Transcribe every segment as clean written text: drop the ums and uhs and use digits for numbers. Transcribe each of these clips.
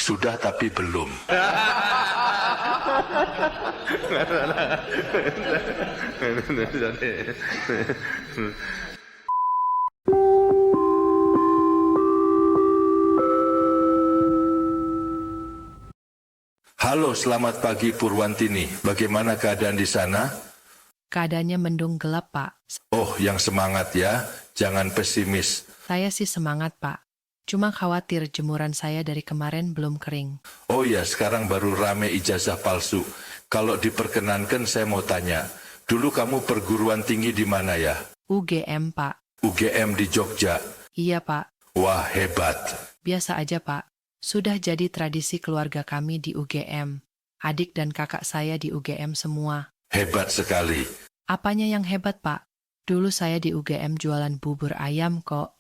Sudah tapi belum. Halo, selamat pagi Purwantini. Bagaimana keadaan di sana? Keadaannya mendung gelap, Pak. Oh, yang semangat ya. Jangan pesimis. Saya sih semangat, Pak. Cuma khawatir jemuran saya dari kemarin belum kering. Oh ya, sekarang baru rame ijazah palsu. Kalau diperkenankan saya mau tanya. Dulu kamu perguruan tinggi di mana ya? UGM, Pak. UGM di Jogja. Iya, Pak. Wah, hebat. Biasa aja, Pak. Sudah jadi tradisi keluarga kami di UGM. Adik dan kakak saya di UGM semua. Hebat sekali. Apanya yang hebat, Pak? Dulu saya di UGM jualan bubur ayam kok.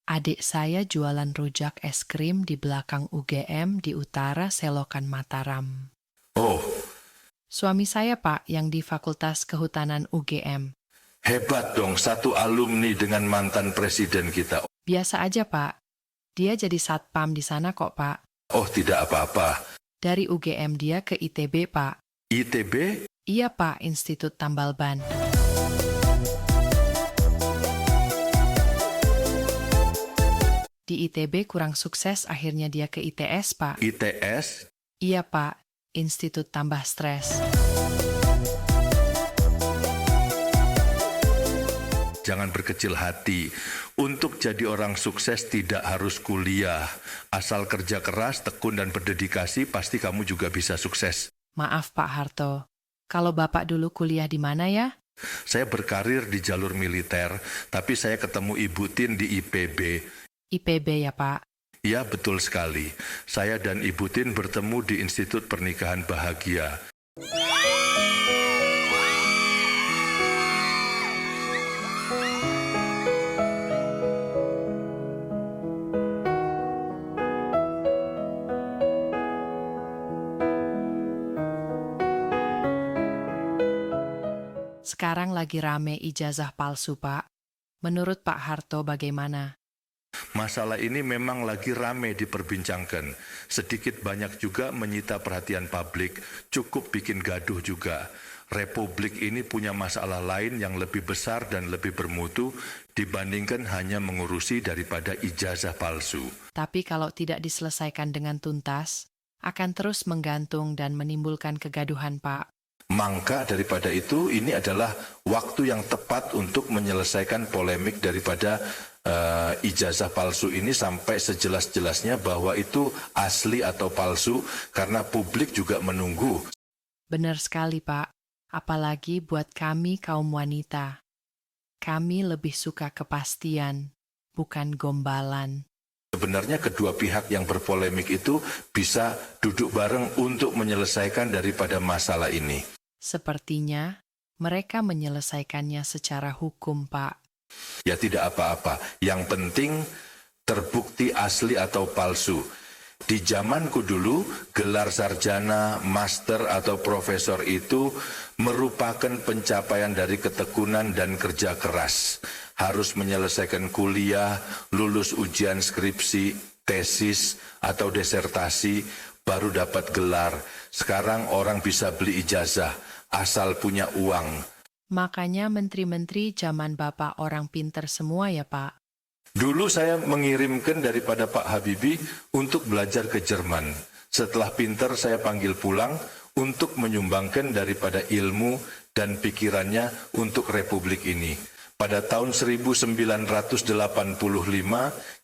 Adik saya jualan rujak es krim di belakang UGM di utara Selokan Mataram. Oh, Suami saya, Pak, yang di Fakultas Kehutanan UGM. hebat dong, satu alumni dengan mantan presiden kita. Biasa aja, Pak. Dia jadi satpam di sana kok, Pak. Oh, tidak apa-apa. Dari UGM dia ke ITB, Pak. ITB? Iya, Pak, Institut Tambal Ban. Di ITB kurang sukses, akhirnya dia ke ITS, Pak. ITS? Iya, Pak, Institut Tambah Stres. Jangan berkecil hati. Untuk jadi orang sukses tidak harus kuliah. Asal kerja keras, tekun dan berdedikasi, pasti kamu juga bisa sukses. Maaf, Pak Harto. Kalau Bapak dulu kuliah di mana ya? Saya berkarir di jalur militer, tapi saya ketemu Ibu Tin di IPB. IPB ya, Pak. Ya, betul sekali. Saya dan Ibu Tin bertemu di Institut Pernikahan Bahagia. Sekarang lagi rame ijazah palsu, Pak. Menurut Pak Harto bagaimana? Masalah ini memang lagi rame diperbincangkan. Sedikit banyak juga menyita perhatian publik, cukup bikin gaduh juga. Republik ini punya masalah lain yang lebih besar dan lebih bermutu dibandingkan hanya mengurusi daripada ijazah palsu. Tapi kalau tidak diselesaikan dengan tuntas, akan terus menggantung dan menimbulkan kegaduhan, Pak. Maka daripada itu, ini adalah waktu yang tepat untuk menyelesaikan polemik daripada ijazah palsu ini sampai sejelas-jelasnya bahwa itu asli atau palsu, karena publik juga menunggu. Benar sekali, Pak. Apalagi buat kami kaum wanita. Kami lebih suka kepastian, bukan gombalan. Sebenarnya kedua pihak yang berpolemik itu bisa duduk bareng untuk menyelesaikan daripada masalah ini. Sepertinya mereka menyelesaikannya secara hukum, Pak. Ya tidak apa-apa, yang penting terbukti asli atau palsu. Di zamanku dulu, gelar sarjana, master atau profesor itu merupakan pencapaian dari ketekunan dan kerja keras. Harus menyelesaikan kuliah, lulus ujian skripsi, tesis, atau disertasi, baru dapat gelar. Sekarang orang bisa beli ijazah, asal punya uang. Makanya menteri-menteri zaman Bapak orang pinter semua ya, Pak. Dulu saya mengirimkan daripada Pak Habibie untuk belajar ke Jerman. Setelah pinter saya panggil pulang untuk menyumbangkan daripada ilmu dan pikirannya untuk Republik ini. Pada tahun 1985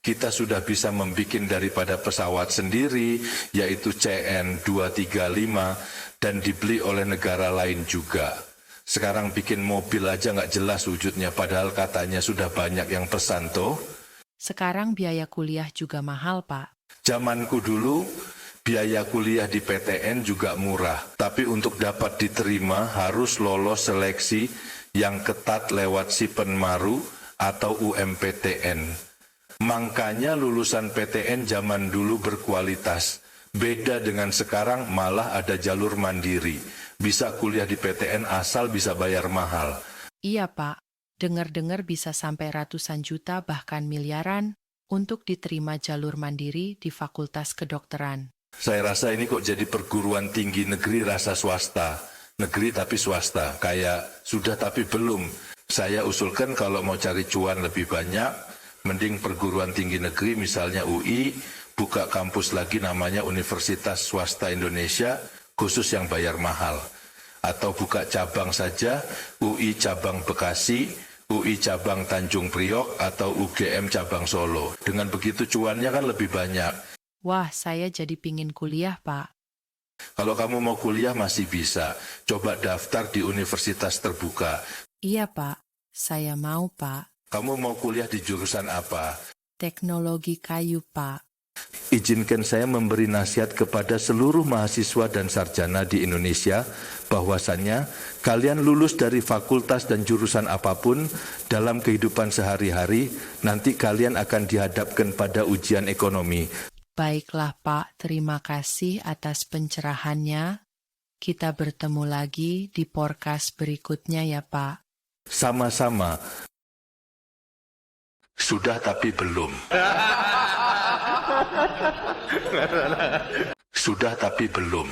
kita sudah bisa membuat daripada pesawat sendiri, yaitu CN235, dan dibeli oleh negara lain juga. Sekarang bikin mobil aja nggak jelas wujudnya, padahal katanya sudah banyak yang pesan toh. Sekarang biaya kuliah juga mahal, Pak. Zamanku dulu, biaya kuliah di PTN juga murah. Tapi untuk dapat diterima harus lolos seleksi yang ketat lewat Sipenmaru atau UMPTN. Makanya lulusan PTN zaman dulu berkualitas. Beda dengan sekarang, malah ada jalur mandiri. Bisa kuliah di PTN asal bisa bayar mahal. Iya, Pak. Dengar-dengar bisa sampai ratusan juta bahkan miliaran untuk diterima jalur mandiri di Fakultas Kedokteran. Saya rasa ini kok jadi perguruan tinggi negeri rasa swasta. Negeri tapi swasta, kayak sudah tapi belum. Saya usulkan kalau mau cari cuan lebih banyak, mending perguruan tinggi negeri misalnya UI, buka kampus lagi namanya Universitas Swasta Indonesia, khusus yang bayar mahal. Atau buka cabang saja, UI cabang Bekasi, UI cabang Tanjung Priok, atau UGM cabang Solo. Dengan begitu cuannya kan lebih banyak. Wah, saya jadi pingin kuliah, Pak. Kalau kamu mau kuliah masih bisa. Coba daftar di universitas terbuka. Iya, Pak. Saya mau, Pak. Kamu mau kuliah di jurusan apa? Teknologi kayu, Pak. Izinkan saya memberi nasihat kepada seluruh mahasiswa dan sarjana di Indonesia bahwasannya kalian lulus dari fakultas dan jurusan apapun dalam kehidupan sehari-hari, nanti kalian akan dihadapkan pada ujian ekonomi. Baiklah, Pak. Terima kasih atas pencerahannya. Kita bertemu lagi di podcast berikutnya ya, Pak. Sama-sama. Sudah tapi belum. Sudah tapi belum.